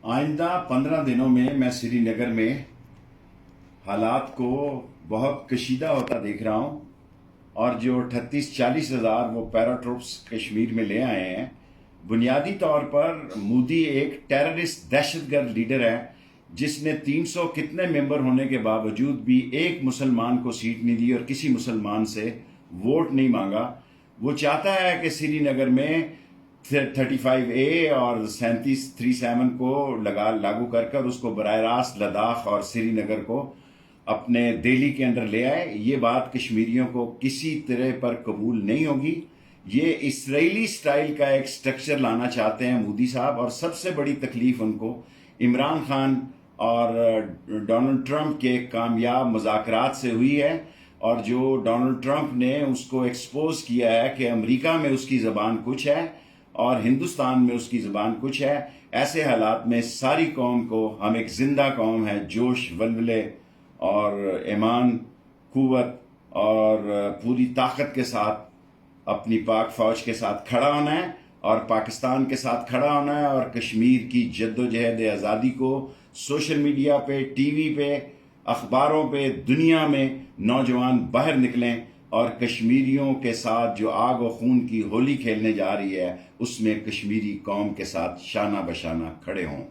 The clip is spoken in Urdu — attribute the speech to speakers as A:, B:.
A: آئندہ 15 دنوں میں سری نگر میں حالات کو بہت کشیدہ ہوتا دیکھ رہا ہوں، اور جو 38-40 ہزار وہ پیراٹروپس کشمیر میں لے آئے ہیں، بنیادی طور پر مودی ایک ٹیررسٹ دہشت گرد لیڈر ہے جس نے 300 کتنے ممبر ہونے کے باوجود بھی ایک مسلمان کو سیٹ نہیں دی اور کسی مسلمان سے ووٹ نہیں مانگا۔ وہ چاہتا ہے کہ سری نگر میں 35A اور 3737 کو لاگو کر اس کو براہ راست لداخ اور سری نگر کو اپنے دہلی کے اندر لے آئے۔ یہ بات کشمیریوں کو کسی طرح پر قبول نہیں ہوگی۔ یہ اسرائیلی سٹائل کا ایک سٹرکچر لانا چاہتے ہیں مودی صاحب، اور سب سے بڑی تکلیف ان کو عمران خان اور ڈونلڈ ٹرمپ کے کامیاب مذاکرات سے ہوئی ہے، اور جو ڈونلڈ ٹرمپ نے اس کو ایکسپوز کیا ہے کہ امریکہ میں اس کی زبان کچھ ہے اور ہندوستان میں اس کی زبان کچھ ہے۔ ایسے حالات میں ساری قوم کو، ہم ایک زندہ قوم ہے، جوش ولولے اور ایمان، قوت اور پوری طاقت کے ساتھ اپنی پاک فوج کے ساتھ کھڑا ہونا ہے اور پاکستان کے ساتھ کھڑا ہونا ہے، اور کشمیر کی جد و جہد آزادی کو سوشل میڈیا پہ، ٹی وی پہ، اخباروں پہ، دنیا میں نوجوان باہر نکلیں اور کشمیریوں کے ساتھ جو آگ و خون کی ہولی کھیلنے جا رہی ہے اس میں کشمیری قوم کے ساتھ شانہ بشانہ کھڑے ہوں۔